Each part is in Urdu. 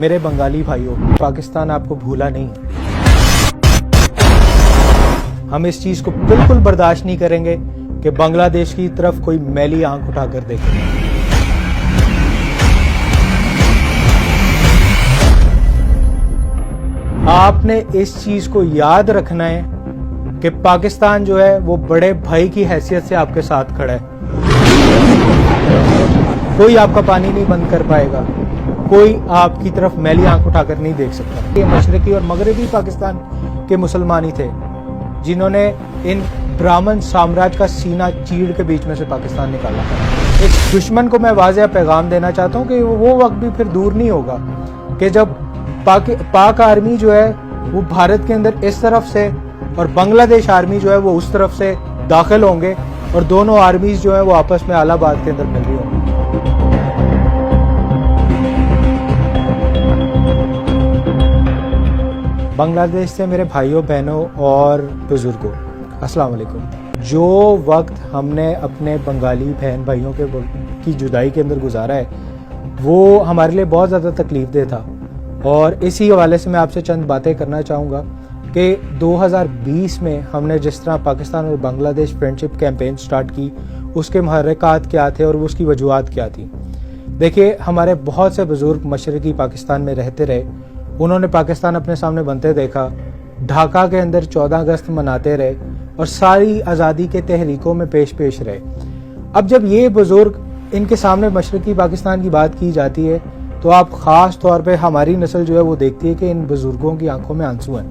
میرے بنگالی بھائیوں، پاکستان آپ کو بھولا نہیں. ہم اس چیز کو بالکل برداشت نہیں کریں گے کہ بنگلہ دیش کی طرف کوئی میلی آنکھ اٹھا کر دیکھے. آپ نے اس چیز کو یاد رکھنا ہے کہ پاکستان جو ہے وہ بڑے بھائی کی حیثیت سے آپ کے ساتھ کھڑا ہے. کوئی آپ کا پانی نہیں بند کر پائے گا، کوئی آپ کی طرف میلی آنکھ اٹھا کر نہیں دیکھ سکتا. یہ مشرقی اور مغربی پاکستان کے مسلمان ہی تھے جنہوں نے ان برہمن سامراج کا سینہ چیڑ کے بیچ میں سے پاکستان نکالا. ایک دشمن کو میں واضح پیغام دینا چاہتا ہوں کہ وہ وقت بھی پھر دور نہیں ہوگا کہ جب پاک آرمی جو ہے وہ بھارت کے اندر اس طرف سے اور بنگلہ دیش آرمی جو ہے وہ اس طرف سے داخل ہوں گے اور دونوں آرمیز جو ہیں وہ آپس میں الہ آباد کے اندر مل رہی ہوں گی. بنگلہ دیش سے میرے بھائیوں بہنوں اور بزرگوں السلام علیکم. جو وقت ہم نے اپنے بنگالی بہن بھائیوں کی جدائی کے اندر گزارا ہے وہ ہمارے لیے بہت زیادہ تکلیف دہ تھا، اور اسی حوالے سے میں آپ سے چند باتیں کرنا چاہوں گا کہ 2020 میں ہم نے جس طرح پاکستان اور بنگلہ دیش فرینڈشپ کیمپین سٹارٹ کی، اس کے محرکات کیا تھے اور اس کی وجوہات کیا تھی. دیکھیے، ہمارے بہت سے بزرگ مشرقی پاکستان میں رہتے رہے، انہوں نے پاکستان اپنے سامنے بنتے دیکھا، ڈھاکہ کے اندر 14 اگست مناتے رہے اور ساری آزادی کے تحریکوں میں پیش رہے. اب جب یہ بزرگ ان کے سامنے مشرقی پاکستان کی بات کی جاتی ہے تو آپ خاص طور پہ ہماری نسل جو ہے وہ دیکھتی ہے کہ ان بزرگوں کی آنکھوں میں آنسو ہیں.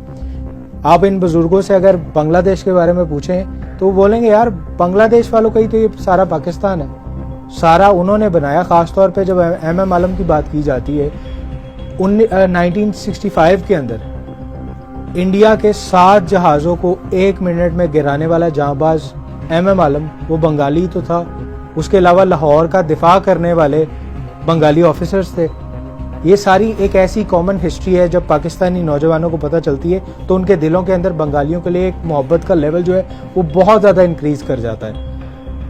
آپ ان بزرگوں سے اگر بنگلہ دیش کے بارے میں پوچھیں تو وہ بولیں گے یار بنگلہ دیش والوں کا ہی تو یہ سارا پاکستان ہے، سارا انہوں نے بنایا. خاص طور پہ جب ایم عالم کی بات کی جاتی ہے 1965 کے اندر انڈیا کے 7 جہازوں کو 1 منٹ میں گرانے والا جاں باز ایم عالم وہ بنگالی تو تھا، اس کے علاوہ لاہور کا دفاع کرنے والے بنگالی آفیسرز تھے. یہ ساری ایک ایسی کامن ہسٹری ہے. جب پاکستانی نوجوانوں کو پتہ چلتی ہے تو ان کے دلوں کے اندر بنگالیوں کے لیے ایک محبت کا لیول جو ہے وہ بہت زیادہ انکریز کر جاتا ہے.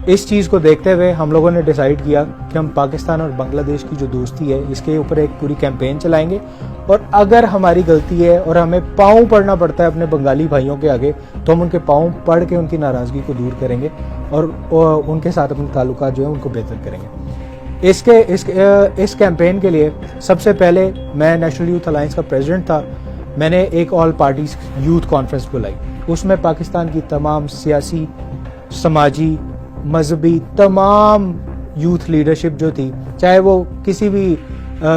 اس چیز کو دیکھتے ہوئے ہم لوگوں نے ڈیسائیڈ کیا کہ ہم پاکستان اور بنگلہ دیش کی جو دوستی ہے اس کے اوپر ایک پوری کیمپین چلائیں گے، اور اگر ہماری غلطی ہے اور ہمیں پاؤں پڑنا پڑتا ہے اپنے بنگالی بھائیوں کے آگے تو ہم ان کے پاؤں پڑھ کے ان کی ناراضگی کو دور کریں گے اور ان کے ساتھ اپنے تعلقات جو ہیں ان کو بہتر کریں گے. اس کیمپین کے لیے سب سے پہلے میں نیشنل یوتھ الائنس کا پریزیڈنٹ تھا. میں نے ایک آل پارٹیز یوتھ کانفرنس بلائی. اس میں پاکستان کی تمام سیاسی، سماجی، مذہبی تمام یوتھ لیڈرشپ جو تھی، چاہے وہ کسی بھی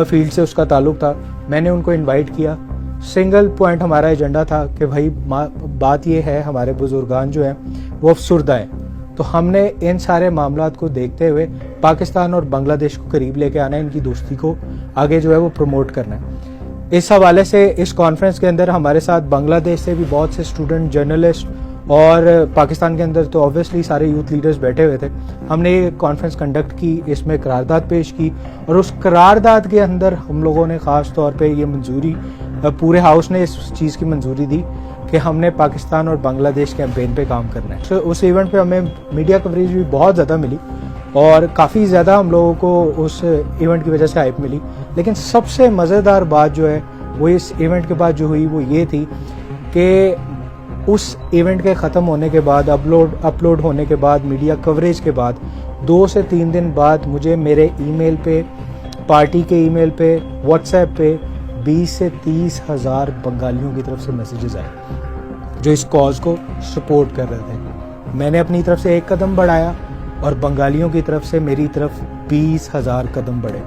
فیلڈ سے اس کا تعلق تھا، میں نے ان کو انوائٹ کیا. سنگل پوائنٹ ہمارا ایجنڈا تھا کہ بھائی بات یہ ہے ہمارے بزرگان جو ہیں وہ افسردہ ہیں، تو ہم نے ان سارے معاملات کو دیکھتے ہوئے پاکستان اور بنگلہ دیش کو قریب لے کے آنا ہے، ان کی دوستی کو آگے جو ہے وہ پروموٹ کرنا ہے. اس حوالے سے اس کانفرنس کے اندر ہمارے ساتھ بنگلہ دیش سے بھی بہت سے اسٹوڈنٹ، جرنلسٹ، اور پاکستان کے اندر تو اوبویسلی سارے یوتھ لیڈرز بیٹھے ہوئے تھے. ہم نے یہ کانفرنس کنڈکٹ کی، اس میں قرارداد پیش کی، اور اس قرارداد کے اندر ہم لوگوں نے خاص طور پہ یہ منظوری، پورے ہاؤس نے اس چیز کی منظوری دی کہ ہم نے پاکستان اور بنگلہ دیش کیمپین پہ کام کرنا ہے. اس ایونٹ پہ ہمیں میڈیا کوریج بھی بہت زیادہ ملی اور کافی زیادہ ہم لوگوں کو اس ایونٹ کی وجہ سے ہائپ ملی. لیکن سب سے مزیدار بات جو ہے وہ اس ایونٹ کے بعد جو ہوئی وہ یہ تھی کہ اس ایونٹ کے ختم ہونے کے بعد، اپلوڈ ہونے کے بعد، میڈیا کوریج کے بعد 2 سے 3 دن بعد مجھے میرے ای میل پہ، پارٹی کے ای میل پہ، واٹس ایپ پہ 20 سے 30 ہزار بنگالیوں کی طرف سے میسیجز آئے جو اس کاز کو سپورٹ کر رہے تھے. میں نے اپنی طرف سے 1 قدم بڑھایا اور بنگالیوں کی طرف سے میری طرف 20,000 قدم بڑھے.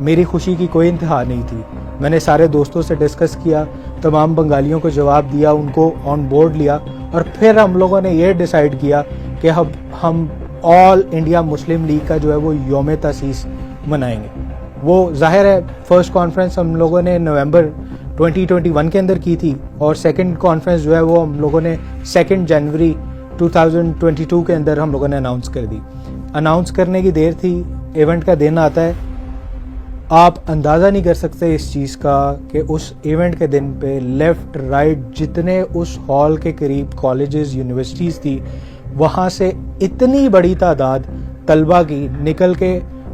میری خوشی کی کوئی انتہا نہیں تھی. میں نے سارے دوستوں سے ڈسکس کیا، تمام بنگالیوں کو جواب دیا، ان کو آن بورڈ لیا، اور پھر ہم لوگوں نے یہ ڈیسائیڈ کیا کہ ہم آل انڈیا مسلم لیگ کا جو ہے وہ یوم تاسیس منائیں گے. وہ ظاہر ہے فرسٹ کانفرنس ہم لوگوں نے نومبر 2021 کے اندر کی تھی، اور سیکنڈ کانفرنس جو ہے وہ ہم لوگوں نے 2 جنوری 2022 کے اندر ہم لوگوں نے اناؤنس کر دی. اناؤنس کرنے کی دیر تھی، ایونٹ کا دن آتا ہے. آپ اندازہ نہیں کر سکتے اس چیز کا کہ اس ایونٹ کے دن پہ لیفٹ رائٹ جتنے اس ہال کے قریب کالجز، یونیورسٹیز تھی، وہاں سے اتنی بڑی تعداد طلبہ کی نکل کے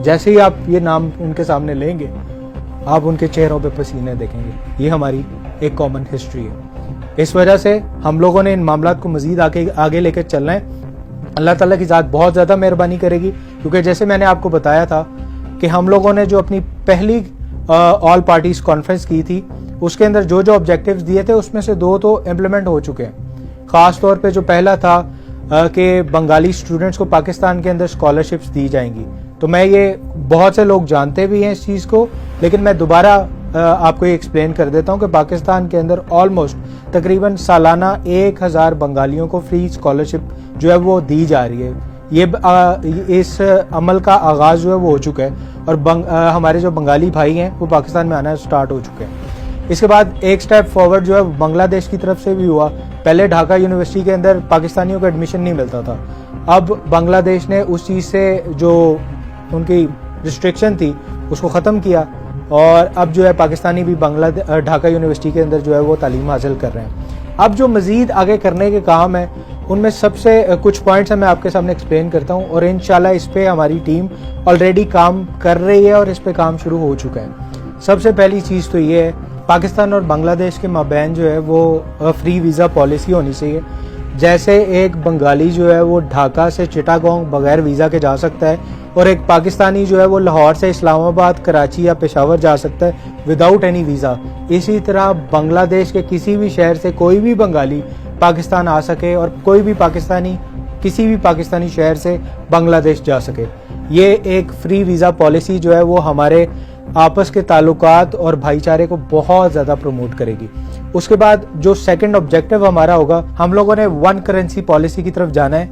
جیسے ہی آپ یہ نام ان کے سامنے لیں گے آپ ان کے چہروں پہ پسینے دیکھیں گے. یہ ہماری ایک کامن ہسٹری ہے. اس وجہ سے ہم لوگوں نے ان معاملات کو مزید آگے لے کے چلنا ہے. اللہ تعالیٰ کی ذات بہت زیادہ مہربانی کرے گی, کیونکہ جیسے میں نے آپ کو بتایا تھا کہ ہم لوگوں نے جو اپنی پہلی آل پارٹیز کانفرنس کی تھی اس کے اندر جو آبجیکٹیوز دیے تھے اس میں سے 2 تو امپلیمنٹ ہو چکے ہیں. خاص طور پہ جو پہلا تھا کہ بنگالی اسٹوڈنٹس کو پاکستان کے اندر اسکالرشپس دی جائیں گی, تو میں یہ بہت سے لوگ جانتے بھی ہیں اس چیز کو, لیکن میں دوبارہ آپ کو یہ ایکسپلین کر دیتا ہوں کہ پاکستان کے اندر آلموسٹ تقریباً سالانہ 1000 بنگالیوں کو فری اسکالرشپ جو ہے وہ دی جا رہی ہے. اس عمل کا آغاز جو ہے وہ ہو چکا ہے اور ہمارے جو بنگالی بھائی ہیں وہ پاکستان میں آنا سٹارٹ ہو چکے ہیں. اس کے بعد ایک سٹیپ فارورڈ جو ہے بنگلہ دیش کی طرف سے بھی ہوا. پہلے ڈھاکہ یونیورسٹی کے اندر پاکستانیوں کو ایڈمیشن نہیں ملتا تھا, اب بنگلہ دیش نے اس چیز سے جو ان کی ریسٹرکشن تھی اس کو ختم کیا اور اب جو ہے پاکستانی بھی ڈھاکہ یونیورسٹی کے اندر جو ہے وہ تعلیم حاصل کر رہے ہیں. اب جو مزید آگے کرنے کے کام ہیں ان میں سب سے کچھ پوائنٹس میں آپ کے سامنے ایکسپلین کرتا ہوں, اور انشاءاللہ اس پہ ہماری ٹیم آلریڈی کام کر رہی ہے اور اس پہ کام شروع ہو چکا ہے. سب سے پہلی چیز تو یہ ہے پاکستان اور بنگلہ دیش کے مابین جو ہے وہ فری ویزا پالیسی ہونی چاہیے. جیسے ایک بنگالی جو ہے وہ ڈھاکہ سے چٹاگانگ بغیر ویزا کے جا سکتا ہے اور ایک پاکستانی جو ہے وہ لاہور سے اسلام آباد, کراچی یا پشاور جا سکتا ہے وداؤٹ اینی ویزا, اسی طرح بنگلہ دیش کے کسی بھی شہر سے کوئی بھی بنگالی پاکستان آ سکے اور کوئی بھی پاکستانی کسی بھی پاکستانی شہر سے بنگلہ دیش جا سکے. یہ ایک فری ویزا پالیسی جو ہے وہ ہمارے آپس کے تعلقات اور بھائی چارے کو بہت زیادہ پروموٹ کرے گی. اس کے بعد جو سیکنڈ آبجیکٹو ہمارا ہوگا, ہم لوگوں نے 1 کرنسی پالیسی کی طرف جانا ہے,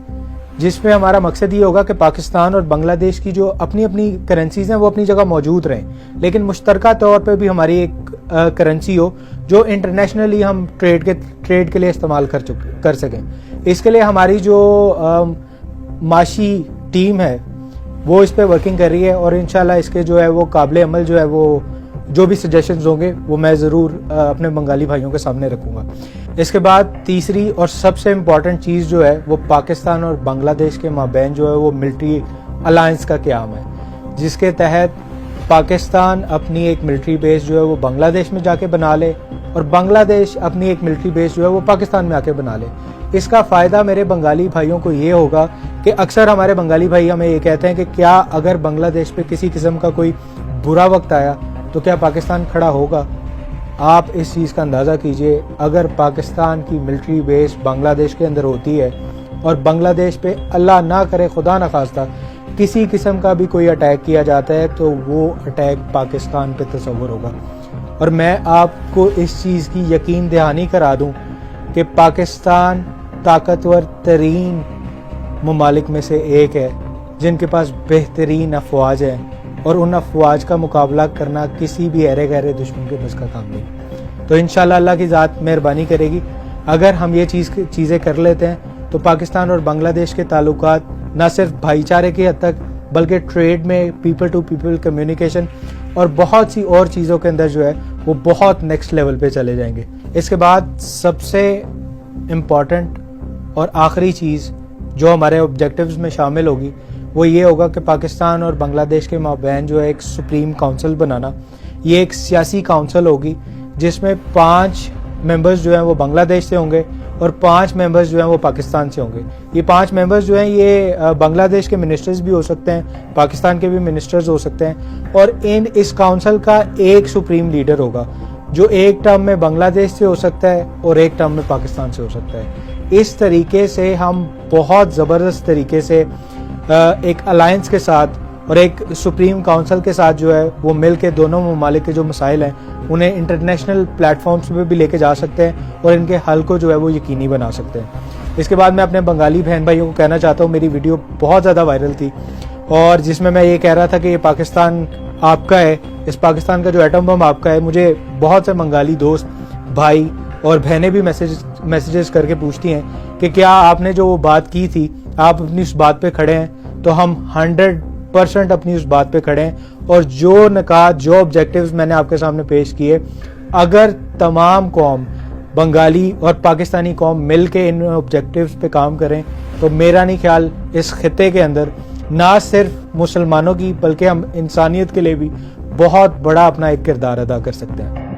جس میں ہمارا مقصد یہ ہوگا کہ پاکستان اور بنگلہ دیش کی جو اپنی اپنی کرنسیز ہیں وہ اپنی جگہ موجود رہیں, لیکن مشترکہ طور پہ بھی ہماری ایک کرنسی ہو جو انٹرنیشنلی ہم ٹریڈ کے لیے استعمال کر سکیں. اس کے لیے ہماری جو معاشی ٹیم ہے وہ اس پہ ورکنگ کر رہی ہے اور انشاءاللہ اس کے جو ہے وہ قابل عمل جو ہے وہ جو بھی سجیشنز ہوں گے وہ میں ضرور اپنے بنگالی بھائیوں کے سامنے رکھوں گا. اس کے بعد تیسری اور سب سے امپورٹنٹ چیز جو ہے وہ پاکستان اور بنگلہ دیش کے مابین جو ہے وہ ملٹری الائنس کا قیام ہے, جس کے تحت پاکستان اپنی ایک ملٹری بیس جو ہے وہ بنگلہ دیش میں جا کے بنا لے اور بنگلہ دیش اپنی ایک ملٹری بیس جو ہے وہ پاکستان میں آ کے بنا لے. اس کا فائدہ میرے بنگالی بھائیوں کو یہ ہوگا کہ اکثر ہمارے بنگالی بھائی ہمیں یہ کہتے ہیں کہ کیا اگر بنگلہ دیش پہ کسی قسم کا کوئی برا وقت آیا تو کیا پاکستان کھڑا ہوگا. آپ اس چیز کا اندازہ کیجئے, اگر پاکستان کی ملٹری بیس بنگلہ دیش کے اندر ہوتی ہے اور بنگلہ دیش پہ اللہ نہ کرے خدا نہ خواستہ کسی قسم کا بھی کوئی اٹیک کیا جاتا ہے تو وہ اٹیک پاکستان پہ تصور ہوگا. اور میں آپ کو اس چیز کی یقین دہانی کرا دوں کہ پاکستان طاقتور ترین ممالک میں سے ایک ہے جن کے پاس بہترین افواج ہیں, اور ان افواج کا مقابلہ کرنا کسی بھی ایرے گہرے دشمن کے بس کا کام نہیں. تو انشاءاللہ اللہ کی ذات مہربانی کرے گی. اگر ہم یہ چیزیں کر لیتے ہیں تو پاکستان اور بنگلہ دیش کے تعلقات نہ صرف بھائی چارے کی حد تک بلکہ ٹریڈ میں پیپل ٹو پیپل کمیونیکیشن اور بہت سی اور چیزوں کے اندر جو ہے وہ بہت نیکسٹ لیول پہ چلے جائیں گے. اس کے بعد سب سے امپورٹنٹ اور آخری چیز جو ہمارے آبجیکٹیوز میں شامل ہوگی وہ یہ ہوگا کہ پاکستان اور بنگلہ دیش کے مابین جو ہے ایک سپریم کونسل بنانا. یہ ایک سیاسی کونسل ہوگی جس میں 5 ممبرز جو ہیں وہ بنگلہ دیش سے ہوں گے اور 5 ممبرز جو ہیں وہ پاکستان سے ہوں گے. یہ 5 ممبرز جو ہیں یہ بنگلہ دیش کے منسٹرز بھی ہو سکتے ہیں, پاکستان کے بھی منسٹرز ہو سکتے ہیں, اور اس کونسل کا ایک سپریم لیڈر ہوگا جو ایک ٹرم میں بنگلہ دیش سے ہو سکتا ہے اور ایک ٹرم میں پاکستان سے ہو سکتا ہے. اس طریقے سے ہم بہت زبردست طریقے سے ایک الائنس کے ساتھ اور ایک سپریم کونسل کے ساتھ جو ہے وہ مل کے دونوں ممالک کے جو مسائل ہیں انہیں انٹرنیشنل پلیٹ فارمز پہ بھی لے کے جا سکتے ہیں اور ان کے حل کو جو ہے وہ یقینی بنا سکتے ہیں. اس کے بعد میں اپنے بنگالی بہن بھائیوں کو کہنا چاہتا ہوں, میری ویڈیو بہت زیادہ وائرل تھی اور جس میں یہ کہہ رہا تھا کہ یہ پاکستان آپ کا ہے, اس پاکستان کا جو ایٹم بم آپ کا ہے. مجھے بہت سے بنگالی دوست بھائی اور بہنیں بھی میسیجز کر کے پوچھتی ہیں کہ کیا آپ نے جو وہ بات کی تھی آپ اپنی اس بات پہ کھڑے ہیں. تو ہم 100% اپنی اس بات پہ کھڑے ہیں, اور جو نکات جو آبجیکٹیوز میں نے آپ کے سامنے پیش کیے, اگر تمام قوم بنگالی اور پاکستانی قوم مل کے ان آبجیکٹیوز پہ کام کریں تو میرا نہیں خیال اس خطے کے اندر نہ صرف مسلمانوں کی بلکہ ہم انسانیت کے لیے بھی بہت بڑا اپنا ایک کردار ادا کر سکتے ہیں.